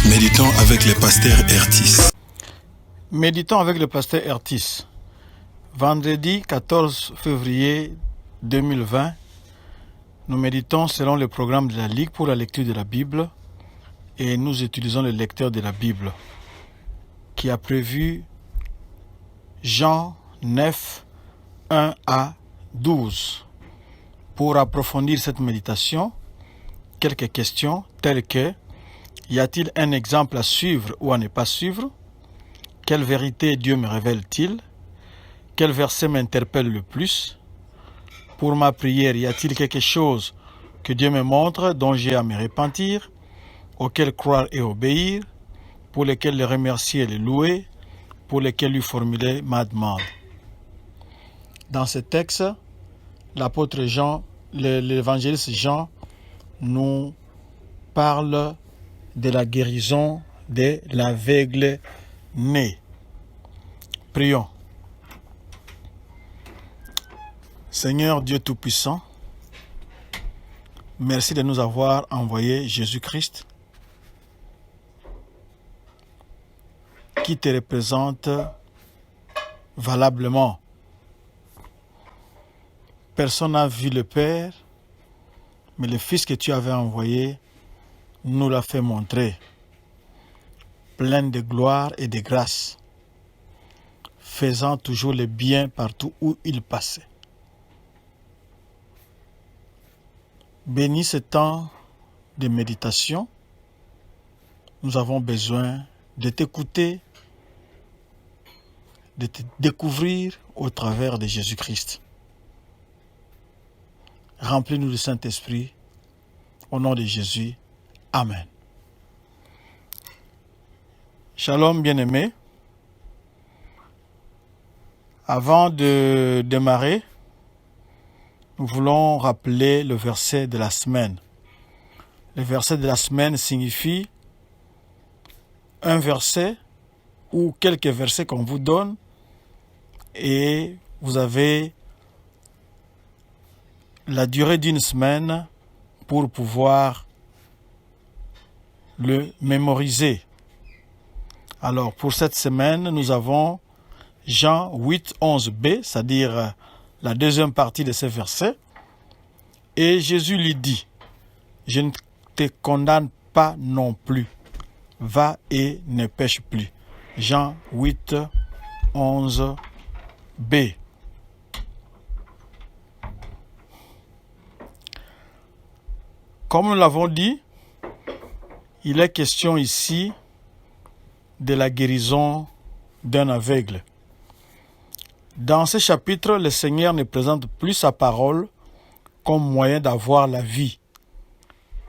Méditons avec le pasteur Ertis. Méditons avec le pasteur Ertis. Vendredi 14 février 2020, nous méditons selon le programme de la Ligue pour la lecture de la Bible et nous utilisons le lecteur de la Bible qui a prévu Jean 9, 1 à 12. Pour approfondir cette méditation, quelques questions telles que: y a-t-il un exemple à suivre ou à ne pas suivre? Quelle vérité Dieu me révèle-t-il? Quel verset m'interpelle le plus? Pour ma prière, y a-t-il quelque chose que Dieu me montre dont j'ai à me repentir, auquel croire et obéir, pour lequel le remercier et le louer, pour lequel lui formuler ma demande? Dans ce texte, l'apôtre Jean, l'évangéliste Jean, nous parle de la guérison de l'aveugle né. Prions. Seigneur Dieu Tout-Puissant, merci de nous avoir envoyé Jésus-Christ qui te représente valablement. Personne n'a vu le Père, mais le Fils que tu avais envoyé nous l'a fait montrer, plein de gloire et de grâce, faisant toujours le bien partout où il passait. Bénis ce temps de méditation. Nous avons besoin de t'écouter, de te découvrir au travers de Jésus-Christ. Remplis-nous du Saint-Esprit, au nom de Jésus. Amen. Shalom, bien-aimés. Avant de démarrer, nous voulons rappeler le verset de la semaine. Le verset de la semaine signifie un verset ou quelques versets qu'on vous donne et vous avez la durée d'une semaine pour pouvoir le mémoriser. Alors, pour cette semaine, nous avons Jean 8, 11b, c'est-à-dire la deuxième partie de ce verset. Et Jésus lui dit: je ne te condamne pas non plus. Va et ne pêche plus. Jean 8, 11b. Comme nous l'avons dit, il est question ici de la guérison d'un aveugle. Dans ce chapitre, le Seigneur ne présente plus sa parole comme moyen d'avoir la vie.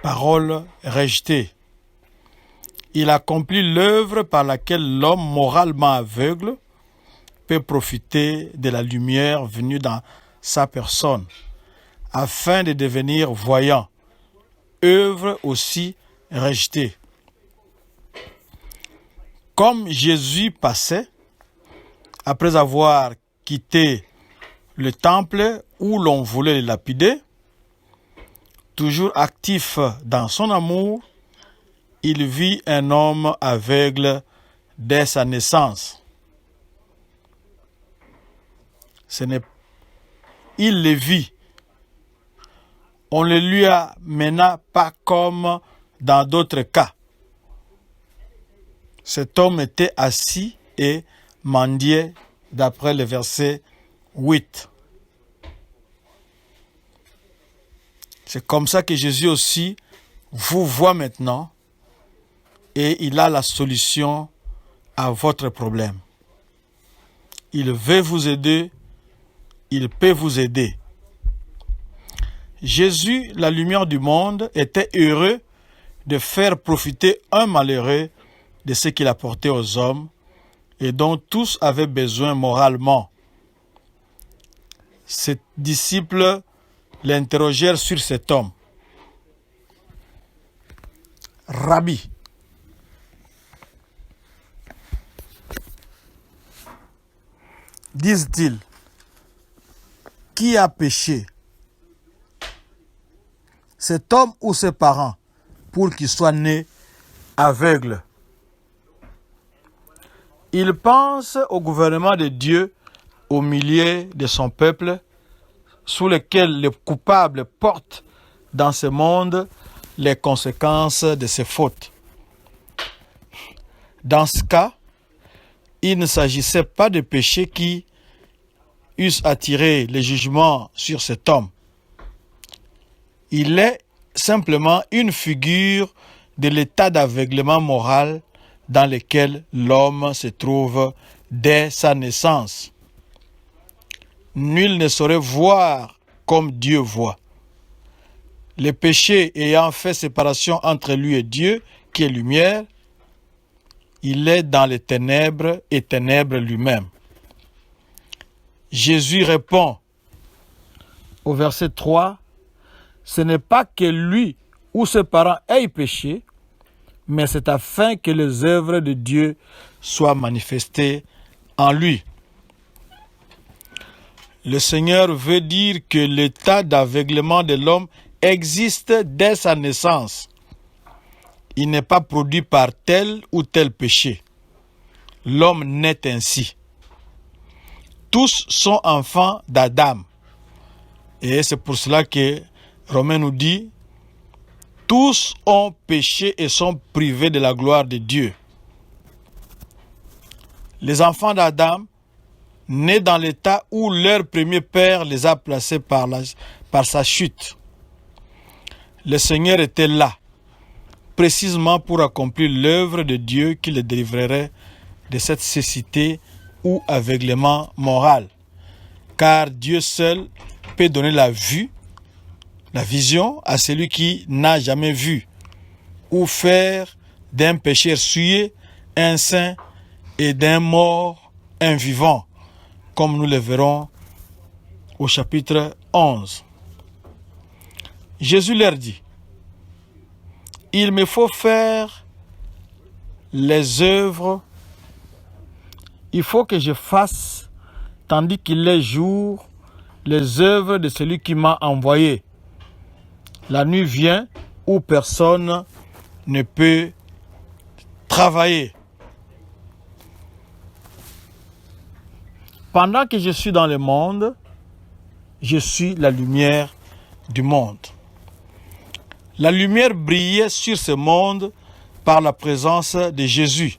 Parole rejetée. Il accomplit l'œuvre par laquelle l'homme moralement aveugle peut profiter de la lumière venue dans sa personne, afin de devenir voyant. Œuvre aussi rejetée. Comme Jésus passait, après avoir quitté le temple où l'on voulait le lapider, toujours actif dans son amour, il vit un homme aveugle dès sa naissance. Il le vit. On ne lui amena pas comme dans d'autres cas. Cet homme était assis et mendiait d'après le verset 8. C'est comme ça que Jésus aussi vous voit maintenant et il a la solution à votre problème. Il veut vous aider, il peut vous aider. Jésus, la lumière du monde, était heureux de faire profiter un malheureux de ce qu'il apportait aux hommes et dont tous avaient besoin moralement. Ses disciples l'interrogèrent sur cet homme. Rabbi, disent-ils, qui a péché, cet homme ou ses parents, pour qu'il soit né aveugle? Il pense au gouvernement de Dieu au milieu de son peuple, sous lequel le coupable porte dans ce monde les conséquences de ses fautes. Dans ce cas, il ne s'agissait pas de péchés qui eussent attiré le jugement sur cet homme. Il est simplement une figure de l'état d'aveuglement moral dans lequel l'homme se trouve dès sa naissance. Nul ne saurait voir comme Dieu voit. Le péché ayant fait séparation entre lui et Dieu, qui est lumière, il est dans les ténèbres et ténèbres lui-même. Jésus répond au verset 3, « Ce n'est pas que lui ou ses parents aient péché, mais c'est afin que les œuvres de Dieu soient manifestées en lui. » Le Seigneur veut dire que l'état d'aveuglement de l'homme existe dès sa naissance. Il n'est pas produit par tel ou tel péché. L'homme naît ainsi. Tous sont enfants d'Adam. Et c'est pour cela que Romains nous dit, tous ont péché et sont privés de la gloire de Dieu. Les enfants d'Adam, nés dans l'état où leur premier père les a placés par sa chute. Le Seigneur était là, précisément pour accomplir l'œuvre de Dieu qui les délivrerait de cette cécité ou aveuglement moral. Car Dieu seul peut donner la vue, la vision à celui qui n'a jamais vu, ou faire d'un pécheur souillé un saint et d'un mort un vivant, comme nous le verrons au chapitre 11. Jésus leur dit, « Il me faut faire les œuvres, il faut que je fasse, tandis qu'il est jour, les œuvres de celui qui m'a envoyé. La nuit vient où personne ne peut travailler. Pendant que je suis dans le monde, je suis la lumière du monde. » La lumière brillait sur ce monde par la présence de Jésus.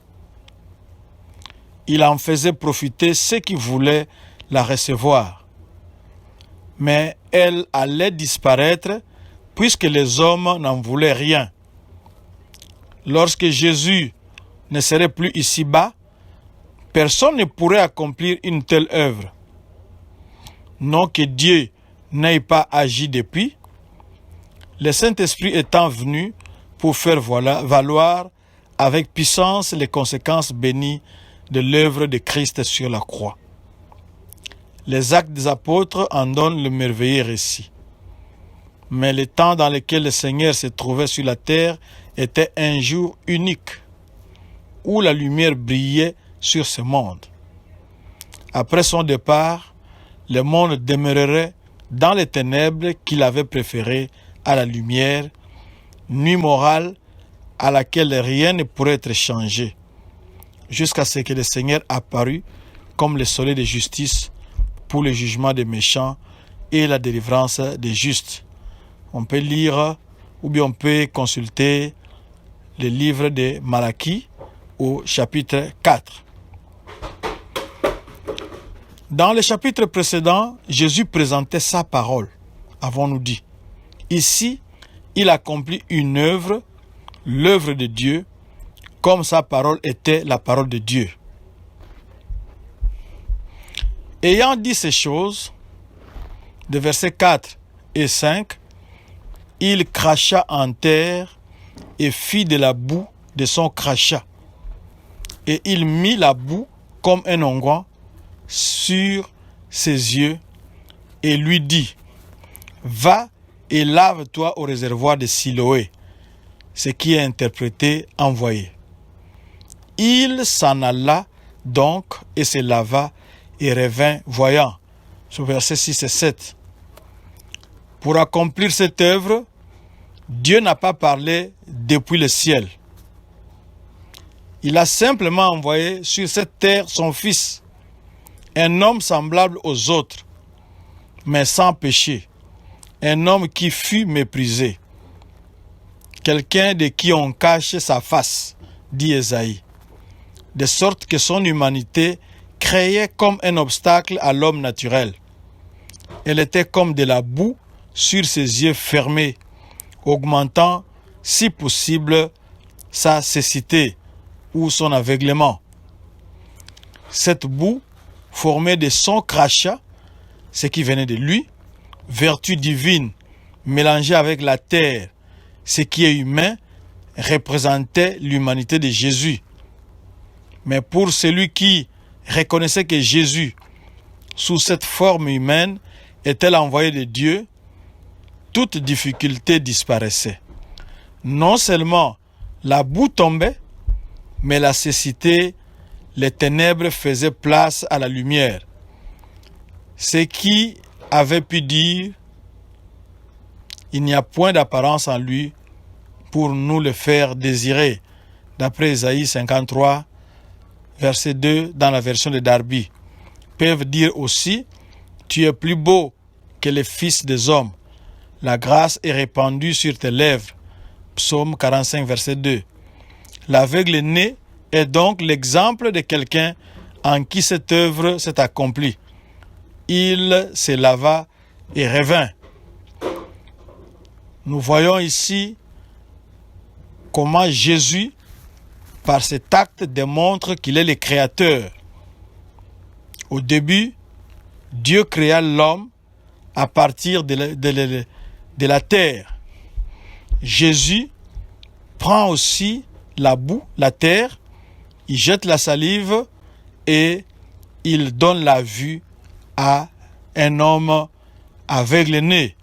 Il en faisait profiter ceux qui voulaient la recevoir. Mais elle allait disparaître puisque les hommes n'en voulaient rien. Lorsque Jésus ne serait plus ici-bas, personne ne pourrait accomplir une telle œuvre. Non que Dieu n'ait pas agi depuis, le Saint-Esprit étant venu pour faire valoir avec puissance les conséquences bénies de l'œuvre de Christ sur la croix. Les Actes des Apôtres en donnent le merveilleux récit. Mais le temps dans lequel le Seigneur se trouvait sur la terre était un jour unique, où la lumière brillait sur ce monde. Après son départ, le monde demeurerait dans les ténèbres qu'il avait préférées à la lumière, nuit morale à laquelle rien ne pourrait être changé, jusqu'à ce que le Seigneur apparût comme le soleil de justice pour le jugement des méchants et la délivrance des justes. On peut lire ou bien on peut consulter le livre de Malachie au chapitre 4. Dans le chapitre précédent, Jésus présentait sa parole, avons-nous dit. Ici, il accomplit une œuvre, l'œuvre de Dieu, comme sa parole était la parole de Dieu. Ayant dit ces choses, de versets 4 et 5, il cracha en terre et fit de la boue de son crachat. Et il mit la boue comme un onguent sur ses yeux et lui dit, « Va et lave-toi au réservoir de Siloé », ce qui est interprété « envoyé ». Il s'en alla donc et se lava et revint voyant. Sur versets 6 et 7. Pour accomplir cette œuvre, Dieu n'a pas parlé depuis le ciel. Il a simplement envoyé sur cette terre son Fils, un homme semblable aux autres, mais sans péché, un homme qui fut méprisé, quelqu'un de qui on cache sa face, dit Ésaïe, de sorte que son humanité créait comme un obstacle à l'homme naturel. Elle était comme de la boue sur ses yeux fermés, augmentant, si possible, sa cécité ou son aveuglement. Cette boue formée de son crachat, ce qui venait de lui, vertu divine mélangée avec la terre, ce qui est humain, représentait l'humanité de Jésus. Mais pour celui qui reconnaissait que Jésus, sous cette forme humaine, était l'envoyé de Dieu, toute difficulté disparaissait. Non seulement la boue tombait, mais la cécité, les ténèbres faisaient place à la lumière. Ce qui avait pu dire, il n'y a point d'apparence en lui pour nous le faire désirer, d'après Ésaïe 53, verset 2 dans la version de Darby, peuvent dire aussi, tu es plus beau que les fils des hommes, la grâce est répandue sur tes lèvres, Psaume 45, verset 2. L'aveugle né est donc l'exemple de quelqu'un en qui cette œuvre s'est accomplie. Il se lava et revint. Nous voyons ici comment Jésus, par cet acte, démontre qu'il est le Créateur. Au début, Dieu créa l'homme à partir de la terre. Jésus prend aussi la boue, la terre, il jette la salive et il donne la vue à un homme aveugle-né.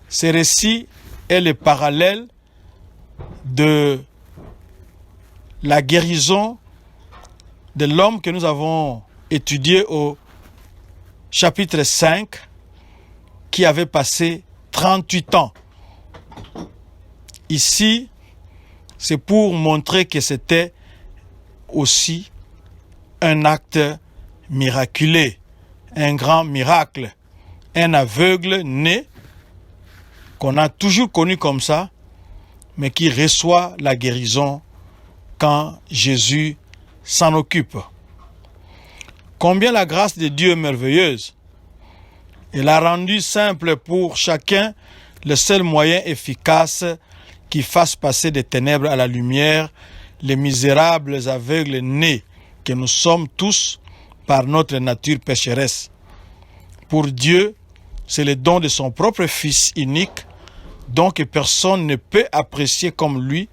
Ce récit est le parallèle de la guérison de l'homme que nous avons étudié au chapitre 5, qui avait passé 38 ans. Ici, c'est pour montrer que c'était aussi un acte miraculeux, un grand miracle, un aveugle né, qu'on a toujours connu comme ça, mais qui reçoit la guérison quand Jésus s'en occupe. Combien la grâce de Dieu est merveilleuse. Elle a rendu simple pour chacun le seul moyen efficace qui fasse passer des ténèbres à la lumière les misérables aveugles nés que nous sommes tous par notre nature pécheresse. Pour Dieu, c'est le don de son propre Fils unique, dont que personne ne peut apprécier comme lui,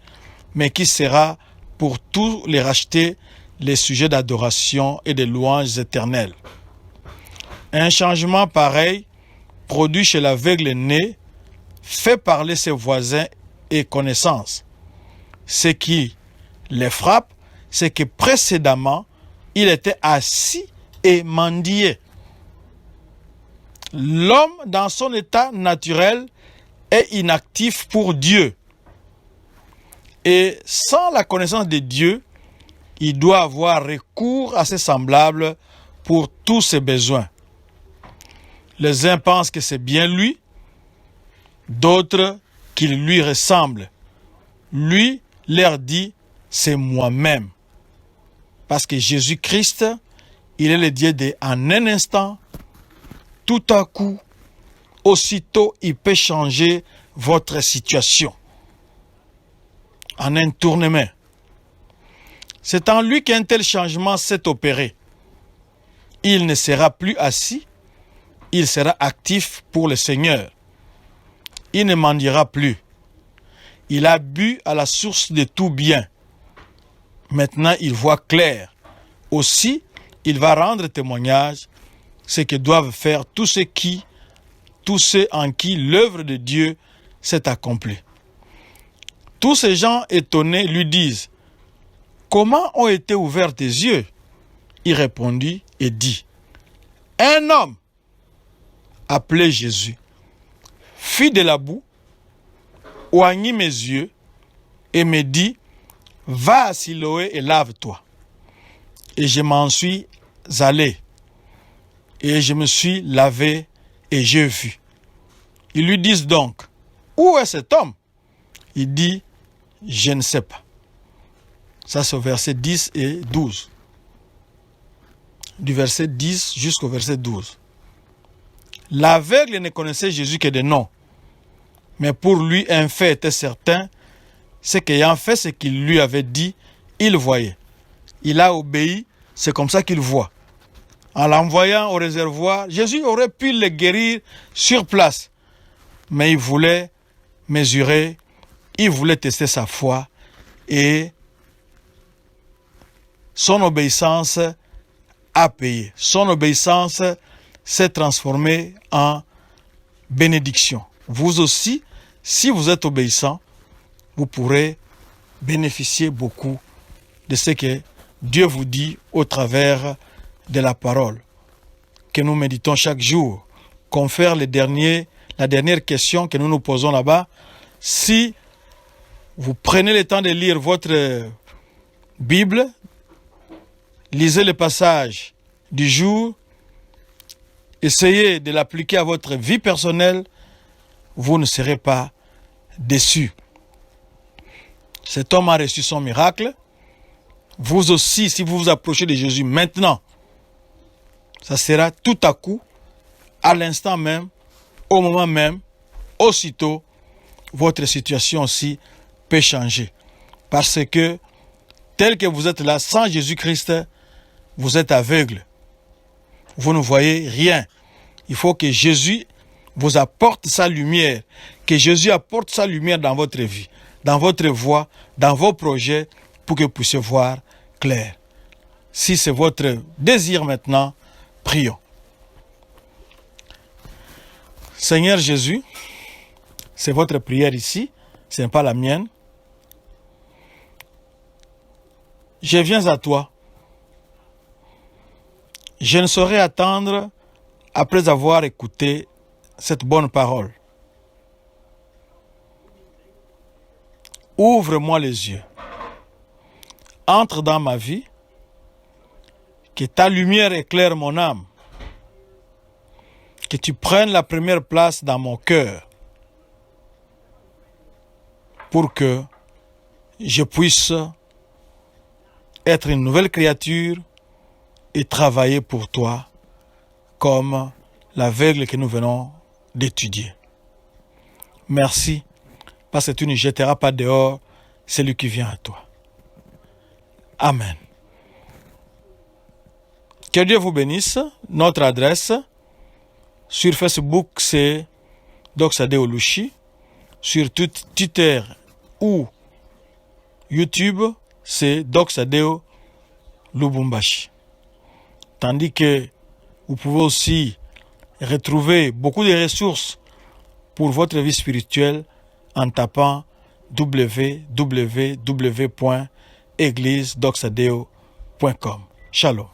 mais qui sera pour tous les racheter les sujets d'adoration et de louanges éternelles. Un changement pareil, produit chez l'aveugle né, fait parler ses voisins et connaissances. Ce qui les frappe, c'est que précédemment, il était assis et mendiait. L'homme, dans son état naturel, est inactif pour Dieu. Et sans la connaissance de Dieu, il doit avoir recours à ses semblables pour tous ses besoins. Les uns pensent que c'est bien lui, d'autres qu'il lui ressemble. Lui leur dit, c'est moi-même. Parce que Jésus-Christ, il est le Dieu de en un instant, tout à coup, aussitôt il peut changer votre situation. En un tournement. C'est en lui qu'un tel changement s'est opéré. Il ne sera plus assis, il sera actif pour le Seigneur. Il ne mendiera plus. Il a bu à la source de tout bien. Maintenant, il voit clair. Aussi, il va rendre témoignage ce que doivent faire tous ceux en qui l'œuvre de Dieu s'est accomplie. Tous ces gens étonnés lui disent, « Comment ont été ouverts tes yeux ?» Il répondit et dit, « Un homme appelé Jésus, fit de la boue, oignit mes yeux et me dit, va à Siloé et lave-toi. Et je m'en suis allé et je me suis lavé et j'ai vu. Ils lui disent donc, où est cet homme? Il dit, je ne sais pas. Ça c'est au verset 10 et 12. Du verset 10 jusqu'au verset 12. L'aveugle ne connaissait Jésus que de nom. Mais pour lui, un fait était certain, c'est qu'ayant fait ce qu'il lui avait dit, il voyait. Il a obéi, c'est comme ça qu'il voit. En l'envoyant au réservoir, Jésus aurait pu le guérir sur place. Mais il voulait mesurer, il voulait tester sa foi et son obéissance a payé. Son obéissance s'est transformée en bénédiction. Vous aussi, si vous êtes obéissant, vous pourrez bénéficier beaucoup de ce que Dieu vous dit au travers de la parole que nous méditons chaque jour. Confère la dernière question que nous nous posons là-bas. Si vous prenez le temps de lire votre Bible, lisez le passage du jour, essayez de l'appliquer à votre vie personnelle, vous ne serez pas déçus. Cet homme a reçu son miracle. Vous aussi, si vous vous approchez de Jésus maintenant, ça sera tout à coup, à l'instant même, au moment même, aussitôt, votre situation aussi peut changer. Parce que, tel que vous êtes là, sans Jésus-Christ, vous êtes aveugle. Vous ne voyez rien. Il faut que Jésus vous apporte sa lumière, que Jésus apporte sa lumière dans votre vie, dans votre voie, dans vos projets, pour que vous puissiez voir clair. Si c'est votre désir maintenant, prions. Seigneur Jésus, c'est votre prière ici, ce n'est pas la mienne. Je viens à toi. Je ne saurais attendre après avoir écouté cette bonne parole. Ouvre-moi les yeux. Entre dans ma vie. Que ta lumière éclaire mon âme. Que tu prennes la première place dans mon cœur. Pour que je puisse être une nouvelle créature et travailler pour toi comme l'aveugle que nous venons d'étudier. Merci, parce que tu ne jetteras pas dehors celui qui vient à toi. Amen. Que Dieu vous bénisse. Notre adresse sur Facebook, c'est Doxadeo Lushi. Sur Twitter ou YouTube, c'est Doxadeo Lubumbashi. Tandis que vous pouvez aussi retrouver beaucoup de ressources pour votre vie spirituelle en tapant www.églisedoxadeo.com. Shalom.